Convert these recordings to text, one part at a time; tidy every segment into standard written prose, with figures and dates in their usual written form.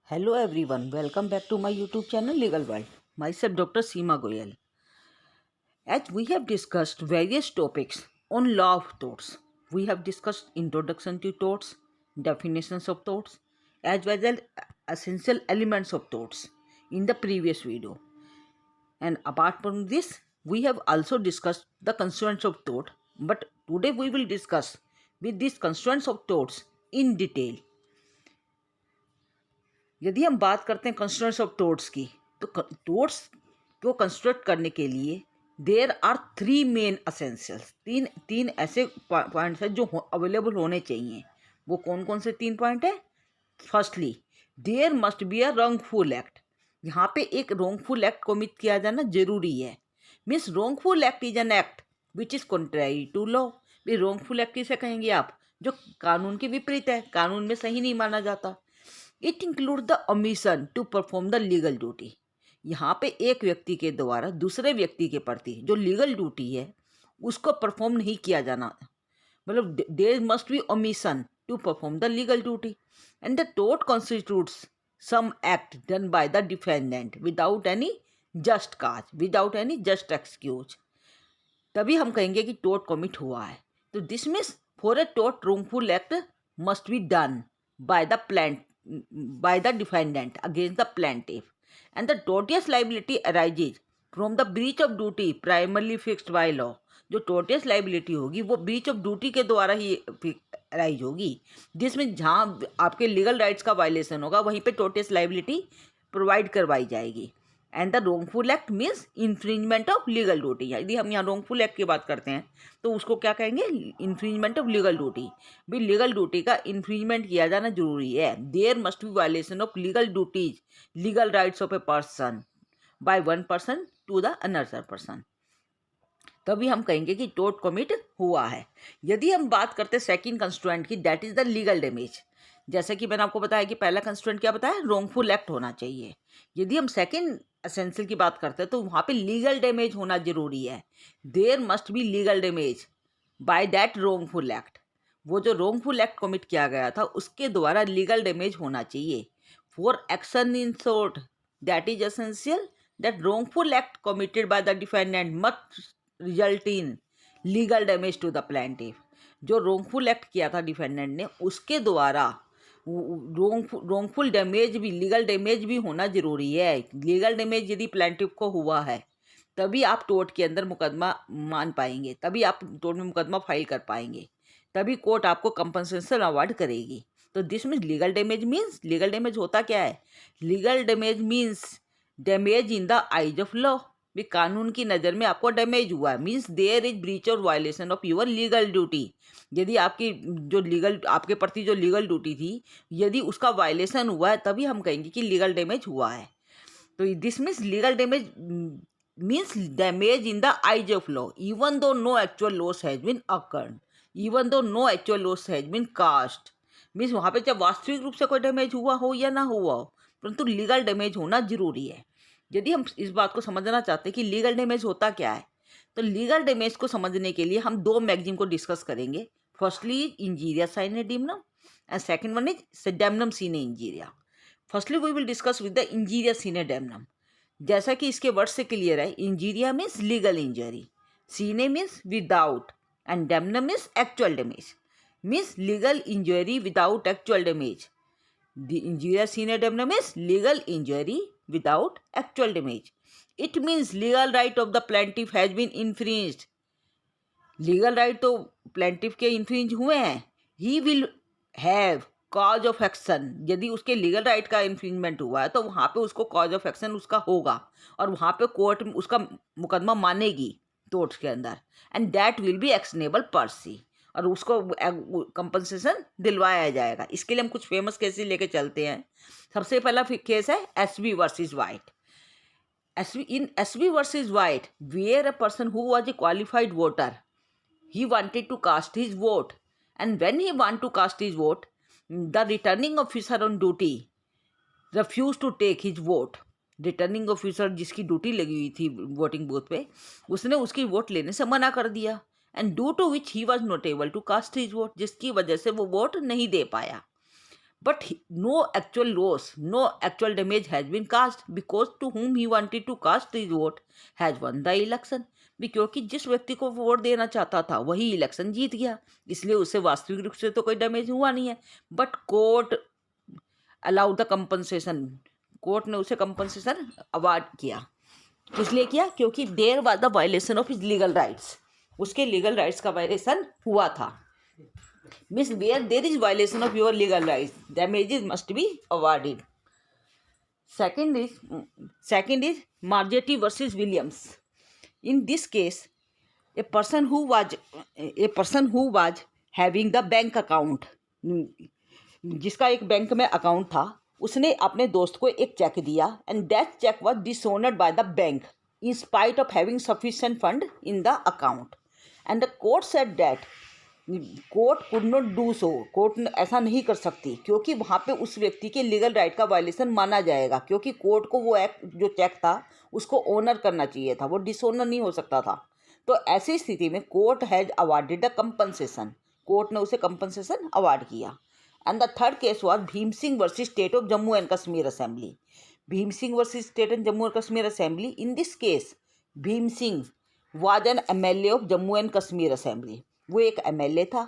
Hello everyone, welcome back to my YouTube channel Legal World. Myself Dr. Seema Goyal. As we have discussed various topics on law of torts, we have discussed introduction to torts, definitions of torts, as well as essential elements of torts in the previous video. And apart from this, we have also discussed the constituents of tort, but today we will discuss with these constituents of torts in detail. यदि हम बात करते हैं constructs of टोर्ट्स की, तो टोर्ट्स को construct करने के लिए there are three main essentials. तीन ऐसे पॉइंट्स हैं जो अवेलेबल होने चाहिए। वो कौन कौन से तीन पॉइंट है? Firstly, there must be a wrongful act. यहाँ पे एक रॉन्गफुल एक्ट कमिट किया जाना जरूरी है। Means wrongful act is an act which is contrary to law. भी रॉन्गफुल एक्ट किसे कहेंगे आप? जो कानून के विपरीत है, कानून में सही नहीं माना जाता। It include the omission to perform the legal duty. यहाँ पे एक व्यक्ति के द्वारा दूसरे व्यक्ति के प्रति जो लीगल ड्यूटी है उसको परफॉर्म नहीं किया जाना, मतलब there must be omission to perform the legal duty. And the tort constitutes some act done by the defendant without any just cause, without any just excuse, तभी हम कहेंगे कि टोर्ट कमिट हुआ है। तो this means for a tort wrongful act must be done by the defendant against the plaintiff, and the tortious liability arises from the breach of duty primarily fixed by law। जो tortious liability होगी वो breach of duty के द्वारा ही arise होगी, जिसमें जहाँ आपके legal rights का वायलेशन होगा वहीं पे tortious liability प्रोवाइड करवाई जाएगी। And the wrongful act means infringement of legal duty. यदि हम यहाँ रॉन्गफुल एक्ट की बात करते हैं तो उसको क्या कहेंगे? Infringement of legal duty. भी लीगल ड्यूटी का इन्फ्रिंजमेंट किया जाना जरूरी है। There must be violation of legal duties, legal rights of a person by one person to the another person, तभी हम कहेंगे कि टोर्ट कमिट हुआ है। यदि हम बात करते हैं सेकंड कंस्टिट्यूएंट की, that is the legal damage. जैसे कि मैंने आपको बताया कि पहला कंस्टिट्यूएंट क्या बताया? रॉन्गफुल एक्ट होना चाहिए। यदि हम सेकंड एसेंशियल की बात करते हैं तो वहाँ पे लीगल डैमेज होना जरूरी है। There must be legal damage by that wrongful act. वो जो रॉन्गफुल एक्ट कमिट किया गया था उसके द्वारा लीगल डैमेज होना चाहिए। For action in short, that is essential that wrongful act committed by the defendant must result in legal damage to the plaintiff. जो रॉन्गफुल एक्ट किया था डिफेंडेंट ने, उसके द्वारा रॉन्गफुल डैमेज भी, लीगल डैमेज भी होना जरूरी है। लीगल डैमेज यदि प्लेंटिफ को हुआ है तभी आप टोर्ट के अंदर मुकदमा मान पाएंगे, तभी आप टोर्ट में मुकदमा फाइल कर पाएंगे, तभी कोर्ट आपको कंपनसेशन अवार्ड करेगी। तो this means legal damage means, legal damage होता क्या है? Legal damage means damage in the eyes of law. भी कानून की नज़र में आपको डैमेज हुआ है, मीन्स देयर इज ब्रीच और violation of your legal duty. यदि आपकी जो लीगल, आपके प्रति जो लीगल ड्यूटी थी, यदि उसका वायलेशन हुआ है तभी हम कहेंगे कि लीगल डैमेज हुआ है। तो this means legal damage means damage in the eyes of law even though no actual loss has been occurred, even though no actual loss has been caused. Means वहाँ पे चाहे वास्तविक रूप से कोई डैमेज हुआ हो या ना हुआ हो, परंतु लीगल डैमेज होना जरूरी है। यदि हम इस बात को समझना चाहते हैं कि लीगल डैमेज होता क्या है, तो लीगल डैमेज को समझने के लिए हम दो मैगजीन को डिस्कस करेंगे। Firstly injuria sine damnum and second one is damnum sine injuria. Firstly we will discuss with the injuria sine damnum. जैसा कि इसके वर्ड से क्लियर है, injuria means legal injury, sine means without, and damnum means actual damage, means legal injury without actual damage. The injuria sine damnum is legal injury without actual damage. It means legal right of the plaintiff has been infringed. Legal right तो plaintiff के infringe हुए हैं। He will have cause of action। यदि उसके legal right का infringement हुआ है तो वहाँ पे उसको cause of action उसका होगा और वहाँ पे कोर्ट उसका मुकदमा मानेगी टोर्ट्स के अंदर, and that will be actionable per se, और उसको कंपनसेशन दिलवाया जाएगा। इसके लिए हम कुछ फेमस केसेस लेके चलते हैं। सबसे पहला केस है Ashby versus White. In Ashby versus White, where a person who was a qualified voter, he wanted to cast his vote, and when he want to cast his vote, the returning officer on duty refuse to take his vote. Returning officer जिसकी duty लगी हुई थी voting booth पे, उसने उसकी vote लेने से मना कर दिया, and due to which he was not able to cast his vote, जिसकी वजह से वो वोट नहीं दे पाया। but no actual loss, no actual damage has been caused because to whom he wanted to cast his vote has won the election. भी क्योंकि जिस व्यक्ति को वोट देना चाहता था वही इलेक्शन जीत गया, इसलिए उसे वास्तविक रूप से तो कोई डैमेज हुआ नहीं है। But court allow the compensation, court ने उसे कंपनसेशन अवार्ड किया। किस लिए किया? क्योंकि there was the violation of his legal rights, उसके लीगल राइट्स का वायलेशन हुआ था। Means where there is violation of your legal rights, damages must be awarded. Second is Margetti versus Williams. In this case, a person who was having the bank account, जिसका एक bank में account था, उसने अपने दोस्त को एक cheque दिया and that cheque was dishonoured by the bank in spite of having sufficient fund in the account and the court said that court could not do so, court ऐसा नहीं कर सकती क्योंकि वहाँ पे उस व्यक्ति के लीगल राइट का वायलेशन माना जाएगा, क्योंकि कोर्ट को वो एक्ट जो चेक था उसको ऑनर करना चाहिए था, वो डिसऑनर नहीं हो सकता था। तो ऐसी स्थिति में court has awarded the compensation, court ने उसे कंपनसेशन अवार्ड किया। And the third case was Bhim Singh versus state of Jammu and Kashmir assembly. Bhim Singh versus state and Jammu and Kashmir assembly. In this case Bhim Singh was an MLA of Jammu and Kashmir assembly, वो एक MLA था।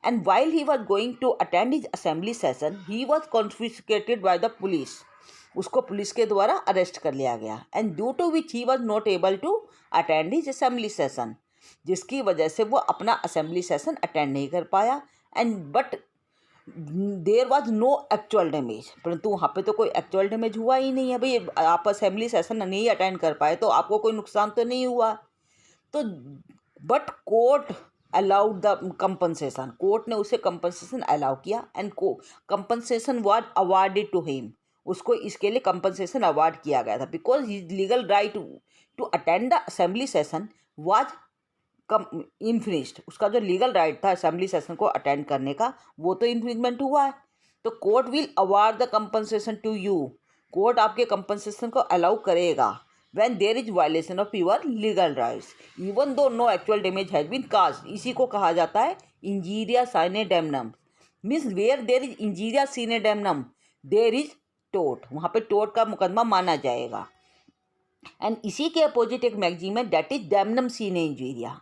And while he was going to attend his assembly session he was confiscated by the police, उसको police के द्वारा arrest कर लिया गया। And due to which he was not able to attend his assembly session, जिसकी वजह से वो अपना असेंबली सेशन अटेंड नहीं कर पाया। And but there was no actual damage, परंतु वहाँ पे तो कोई एक्चुअल डैमेज हुआ ही नहीं है। भाई आप असेंबली सेशन नहीं अटेंड कर पाए तो आपको कोई नुकसान तो नहीं हुआ। तो but court allowed the compensation, court ने उसे कंपनसेशन अलाउ किया and compensation was awarded to him, उसको इसके लिए कंपनसेशन अवार्ड किया गया था because his legal right to attend the assembly session was infringed, उसका जो लीगल राइट था असेंबली सेशन को अटेंड करने का वो तो इन्फ्रिंजमेंट हुआ है। तो court will award the compensation to you, court आपके कंपनसेशन को अलाउ करेगा when there is violation of your legal rights even though no actual damage has been caused। इसी को कहा जाता है injuria sine damnum, means where there is injuria sine damnum there is tort, वहाँ पे tort का मुकदमा माना जाएगा। एंड इसी के अपोजिट एक मैगजीम है that is damnum sine injuria।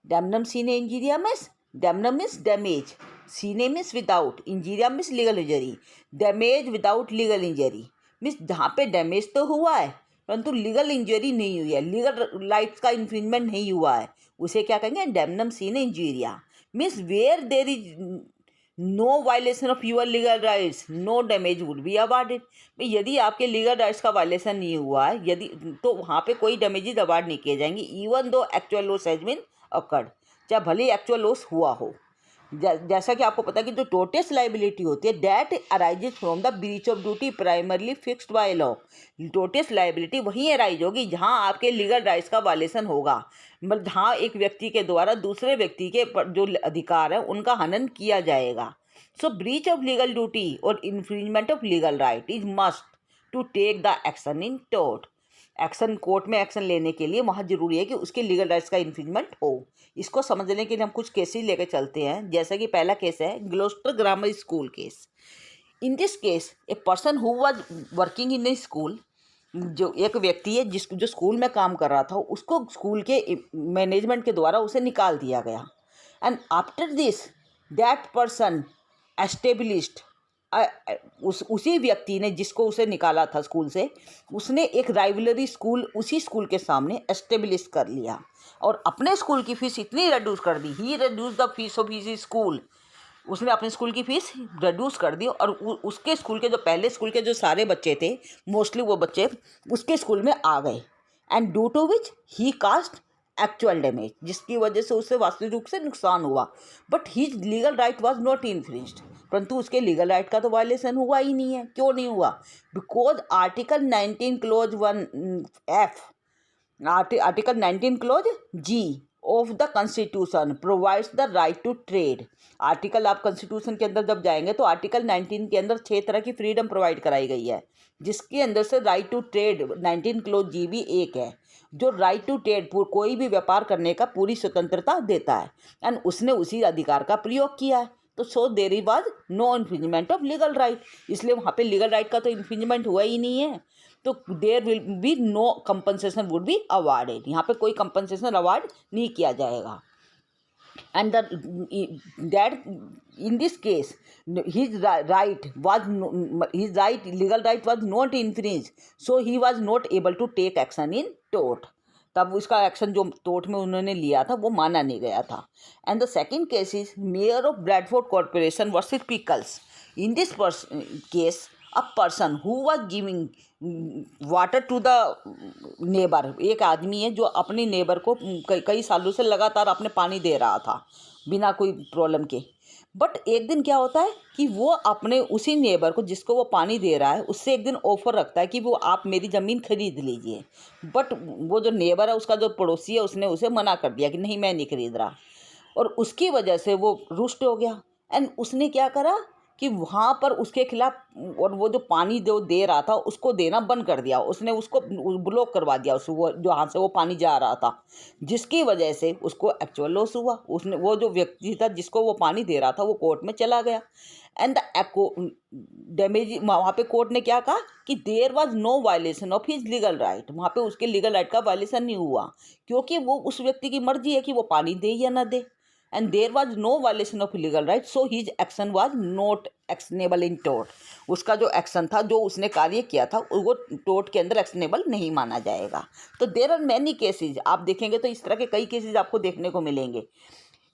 damnum sine injuria means damnum means damage, sine means without, injuria means legal injury, damage without legal injury means जहाँ पे डैमेज तो हुआ है परंतु लीगल इंजरी नहीं हुई है, लीगल राइट्स का इन्फ्रिंजमेंट नहीं हुआ है, उसे क्या कहेंगे? Damnum sine injuria. Means where there is no violation of your legal rights no damage would be awarded. यदि आपके लीगल राइट्स का वायलेशन नहीं हुआ है यदि तो वहाँ पे कोई डैमेजेस अवार्ड नहीं किए जाएंगे even though actual loss has been occurred, चाहे भले एक्चुअल लॉस हुआ हो। जैसा कि आपको पता है कि जो टोटस लाइबिलिटी होती है that arises from the breach of duty primarily fixed by law. Tortious liability वहीं अराइज होगी जहां आपके लीगल राइट्स का वायलेशन होगा, मतलब जहां एक व्यक्ति के द्वारा दूसरे व्यक्ति के जो अधिकार है उनका हनन किया जाएगा। So breach of legal duty और infringement of legal right is must to take the action in tort. Action court में एक्शन लेने के लिए वहाँ जरूरी है कि उसके लीगल राइट्स का इन्फ्रिंजमेंट हो। इसको समझने के लिए हम कुछ केसेस लेकर चलते हैं। जैसा कि पहला केस है Gloucester grammar school case. In this case a person who was working in a school, जो एक व्यक्ति है जो स्कूल में काम कर रहा था उसको स्कूल के मैनेजमेंट के द्वारा उसे निकाल दिया गया। And after this that person established, उसी व्यक्ति ने जिसको उसे निकाला था स्कूल से, उसने एक राइवलरी स्कूल उसी स्कूल के सामने एस्टेब्लिश कर लिया और अपने स्कूल की फीस इतनी रिड्यूस कर दी, he reduce the fees of his school, उसने अपने स्कूल की फीस रिड्यूस कर दी और उसके स्कूल के जो पहले स्कूल के जो सारे बच्चे थे मोस्टली वो बच्चे उसके स्कूल में आ गए। And due to which he caused actual damage, जिसकी वजह से उसे वास्तविक रूप से नुकसान हुआ। But his legal right was not infringed, परंतु उसके लीगल राइट का तो वायलेशन हुआ ही नहीं है। क्यों नहीं हुआ? Because article 19 clause 1F, article 19 clause G of the constitution provides the right to trade. Article आप कॉन्स्टिट्यूशन के अंदर जब जाएंगे तो आर्टिकल 19 के अंदर 6 तरह की फ्रीडम प्रोवाइड कराई गई है, जिसके अंदर से right to trade 19 clause G भी एक है, जो राइट टू ट्रेड कोई भी व्यापार करने का पूरी स्वतंत्रता देता है। एंड उसने उसी अधिकार का प्रयोग किया है। तो so there was no infringement of legal right, इसलिए वहाँ पे लीगल राइट का तो इन्फ्रिंजमेंट हुआ ही नहीं है, तो there will be no compensation would be awarded, यहाँ पे कोई कंपनसेशन अवार्ड नहीं किया जाएगा। And that in this case his legal right was not infringed, so he was not able to take action in tort, तब उसका action जो tort में उन्होंने लिया था वो माना नहीं गया था। And the second case is mayor of Bradford corporation versus Pickles. In this case a person who was giving water to the neighbour, एक आदमी है जो अपनी नेबर को कई सालों से लगातार अपने पानी दे रहा था बिना कोई प्रॉब्लम के, बट एक दिन क्या होता है कि वो अपने उसी नेबर को जिसको वो पानी दे रहा है उससे एक दिन ऑफर रखता है कि वो आप मेरी ज़मीन खरीद लीजिए, बट वो जो नेबर है उसका जो पड़ोसी है उसने उसे मना कर दिया कि नहीं मैं नहीं खरीद रहा, और उसकी वजह से वो रुष्ट हो गया। एंड उसने क्या करा कि वहाँ पर उसके खिलाफ, और वो जो पानी जो दे रहा था उसको देना बंद कर दिया, उसने उसको ब्लॉक करवा दिया, उस वो जो हाथ से वो पानी जा रहा था, जिसकी वजह से उसको एक्चुअल लॉस हुआ। उसने वो जो व्यक्ति था जिसको वो पानी दे रहा था वो कोर्ट में चला गया, एंड द डैमेज, वहाँ पे कोर्ट ने क्या कहा कि there was no violation of his legal right, वहाँ पे उसके लीगल राइट का वायलेशन नहीं हुआ, क्योंकि वो उस व्यक्ति की मर्जी है कि वो पानी दे या ना दे, and there was no violation of legal right, so his action was not actionable in tort। उसका जो एक्शन था, जो उसने कार्य किया था, वो टोर्ट के अंदर एक्शनेबल नहीं माना जाएगा। तो देर आर मैनी केसेज, आप देखेंगे तो इस तरह के कई केसेज आपको देखने को मिलेंगे।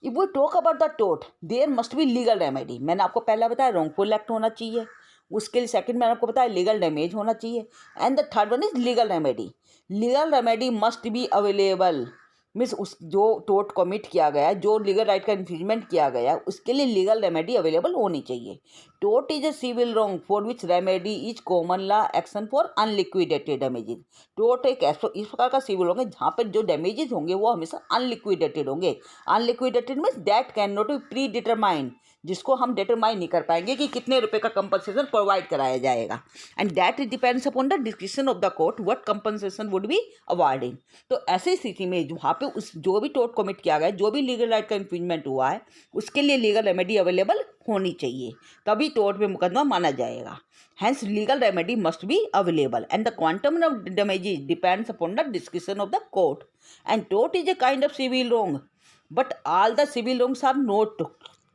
If we talk about the tort there must be legal remedy. मैंने आपको पहला बताया रॉन्गफुल एक्ट होना चाहिए, उसके लिए सेकंड मैंने आपको बताया लीगल डैमेज होना चाहिए, and the third one is legal remedy. Legal remedy must be available, means उस जो टोर्ट कमिट किया गया है, जो लीगल राइट का इन्फ्रिंजमेंट किया गया है, उसके लिए लीगल रेमेडी अवेलेबल होनी चाहिए। Tort is a civil wrong for which remedy is common law action for unliquidated damages. Tort एक इस प्रकार का सिविल रॉन्ग है जहाँ पर जो डैमेजेस होंगे वो हमेशा अनलिक्विडेटेड होंगे। Unliquidated means that can not be pre determined, जिसको हम डिटरमाइन नहीं कर पाएंगे कि कितने रुपए का कंपनसेशन प्रोवाइड कराया जाएगा, and that it depends upon the description of the court what compensation would B awarding. तो ऐसी स्थिति में वहाँ पे उस जो भी टोर्ट कमिट किया गया, जो भी लीगल राइट का इन्फ्रिंजमेंट हुआ है, उसके लिए लीगल रेमेडी अवेलेबल होनी चाहिए, तभी टोर्ट में मुकदमा माना जाएगा। Hence legal remedy must be available and the quantum of damages depends upon the discretion of the court, and tort is a kind of civil wrong but all the civil wrongs are not।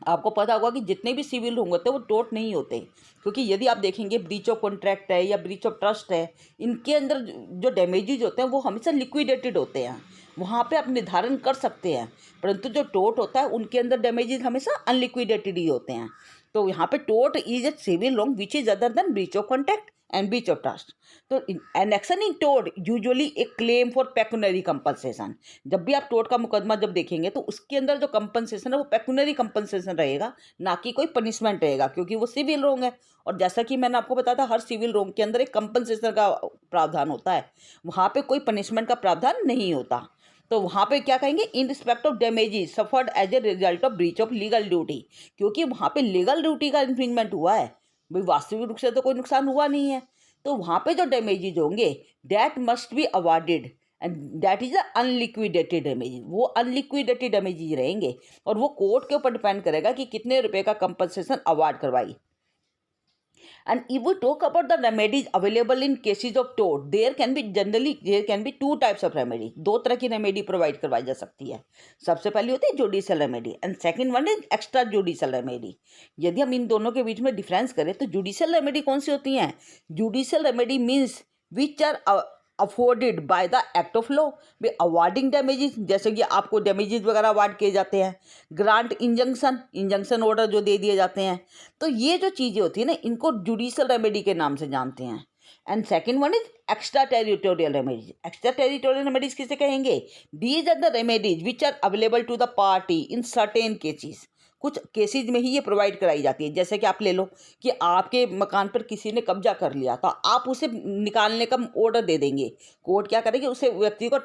आपको पता होगा कि जितने भी civil wrong होते हैं वो tort नहीं होते, क्योंकि यदि आप देखेंगे ब्रीच ऑफ कॉन्ट्रैक्ट है या ब्रीच ऑफ ट्रस्ट है, इनके अंदर जो डैमेजेज होते हैं वो हमेशा लिक्विडेटेड होते हैं, वहाँ पे आप निर्धारण कर सकते हैं, परंतु जो टोर्ट होता है उनके अंदर डैमेजेज हमेशा अनलिक्विडेटेड ही होते हैं। तो यहाँ पे tort is a civil wrong which is other than breach of contract and breach of trust. तो an action in tort usually a claim for pecuniary compensation. जब भी आप टोर्ट का मुकदमा जब देखेंगे तो उसके अंदर जो कंपनसेशन है वो पेक्यूनरी कंपनसेशन रहेगा, ना कि कोई पनिशमेंट रहेगा, क्योंकि वो सिविल रॉन्ग है। और जैसा कि मैंने आपको बताया था हर सिविल रॉन्ग के अंदर एक कंपनसेशन का प्रावधान होता है, वहाँ पे कोई पनिशमेंट का प्रावधान नहीं होता। तो वहाँ पे क्या कहेंगे, in respect of damages suffered as a result of breach of legal duty, क्योंकि वहाँ पे लीगल ड्यूटी का इन्फ्रिंजमेंट हुआ है, भाई वास्तविक रूप से तो कोई नुकसान हुआ नहीं है। तो वहाँ पे जो डैमेजेज होंगे that must be awarded and that is unliquidated damages, वो अनलिक्विडेटेड डैमेजेज रहेंगे, और वो कोर्ट के ऊपर डिपेंड करेगा कि कितने रुपए का कंपनसेशन अवार्ड करवाई। And if we talk about the remedies available in cases of tort, there can be two types of remedy। दो तरह की रेमेडी प्रोवाइड करवाई जा सकती है। सबसे पहली होती है judicial remedy and second one is extra judicial remedy. यदि हम इन दोनों के बीच में डिफरेंस करें तो जुडिशियल रेमेडी कौन सी होती हैं? Judicial remedy means which are afforded by the act of law, भी अवार्डिंग डैमेजेस, जैसे कि आपको डैमेजेस वगैरह अवार्ड किए जाते हैं, ग्रांट इंजंक्शन ऑर्डर जो दे दिए जाते हैं, तो ये जो चीज़ें होती है ना इनको जुडिशियल रेमेडी के नाम से जानते हैं। And second one is extra territorial remedies. Extra territorial remedies किसे कहेंगे? These are the remedies which are available to the party in certain cases. कुछ केसेज में ही ये प्रोवाइड कराई जाती है, जैसे कि आप ले लो कि आपके मकान पर किसी ने कब्जा कर लिया, तो आप उसे निकालने का ऑर्डर दे देंगे, कोर्ट क्या करेगी उसे व्यक्ति को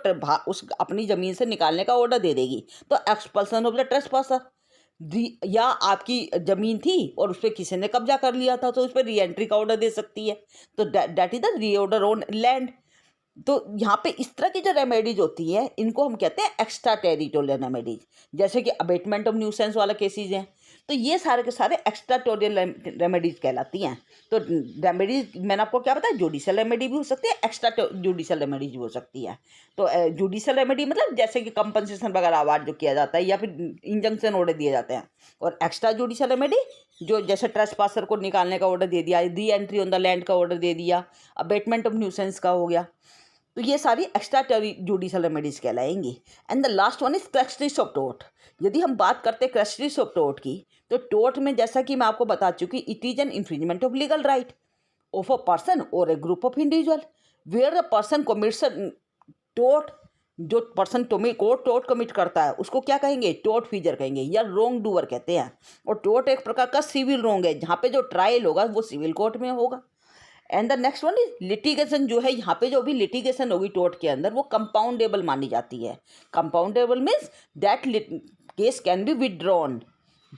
उस अपनी ज़मीन से निकालने का ऑर्डर दे देगी, तो एक्सपल्सन ऑफ द ट्रेसपासर। या आपकी ज़मीन थी और उस पर किसी ने कब्जा कर लिया था तो उस पर री एंट्री का ऑर्डर दे सकती है, तो दैट इज द री ऑर्डर ऑन लैंड। तो यहाँ पे इस तरह की जो रेमेडीज होती है इनको हम कहते हैं एक्स्ट्रा टेरिटोरियल रेमेडीज, जैसे कि अबेटमेंट ऑफ न्यूसेंस वाला केसेज हैं, तो ये सारे के सारे एक्स्ट्राटोरियल रेमेडीज़ कहलाती हैं। तो रेमेडीज मैंने आपको क्या बताया, जुडिशल रेमेडी भी हो सकती है, एक्स्ट्रा जुडिशल रेमेडीज भी हो सकती है। तो जुडिशल रेमेडी मतलब जैसे कि कंपनसेशन वगैरह अवार्ड जो किया जाता है या फिर इंजंक्शन ऑर्डर दिए जाते हैं। और एक्स्ट्रा जुडिशल रेमेडी जो जैसे ट्रेसपासर को निकालने का ऑर्डर दे दिया, re entry on the land का ऑर्डर दे दिया, अबेटमेंट ऑफ न्यूसेंस का हो गया। तो ये सारी एक्स्ट्रा जुडिशल रेमेडीज कहलाएंगी। And the last one is क्रेस्ट्रीज ऑफ टोर्ट। यदि हम बात करते हैं क्रेस्ट्रीज ऑफ टोर्ट की, तो टोर्ट में जैसा कि मैं आपको बता चुकी, it is an infringement of legal right of a person और a group of individual where the person commits tort. जो पर्सन टोर्ट कमिट करता है उसको क्या कहेंगे, टोर्ट फीजर कहेंगे या रोंग डूअर कहते हैं। और टोर्ट एक प्रकार का सिविल रोंग है, जहाँ पे जो ट्रायल होगा वो सिविल कोर्ट में होगा। And the next one is litigation. जो है यहाँ पे जो भी लिटिगेशन होगी टोर्ट के अंदर वो कंपाउंडेबल मानी जाती है। Compoundable means that case can be withdrawn,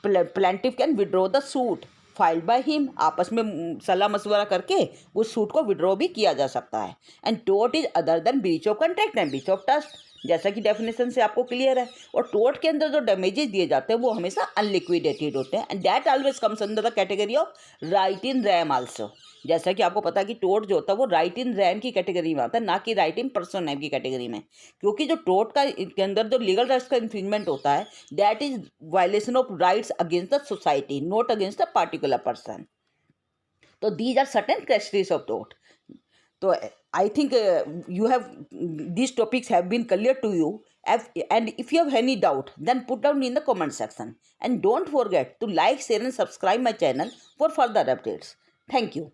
plaintiff can withdraw the suit filed by him. आपस में सलाह मशवरा करके उस सूट को विड्रॉ भी किया जा सकता है। And tort is other than breach of contract and breach of trust, जैसा कि डेफिनेशन से आपको क्लियर है। और टोर्ट के अंदर जो डैमेजेस दिए जाते हैं वो हमेशा अनलिक्विडेटेड होते हैं and that always comes under the category of right in RAM also. जैसा कि आपको पता है कि टोर्ट जो होता है वो राइट इन रैम की कैटेगरी में आता है, ना कि राइट इन पर्सन रैम की कैटेगरी में। क्योंकि जो टोर्ट का के अंदर जो लीगल राइट्स का इन्फ्रिंजमेंट होता है that is violation of rights against the society, not against a particular person. तो these are certain categories of tort. So I think these topics have been clear to you. And if you have any doubt, then put down in the comment section. And don't forget to like, share and subscribe my channel for further updates. Thank you.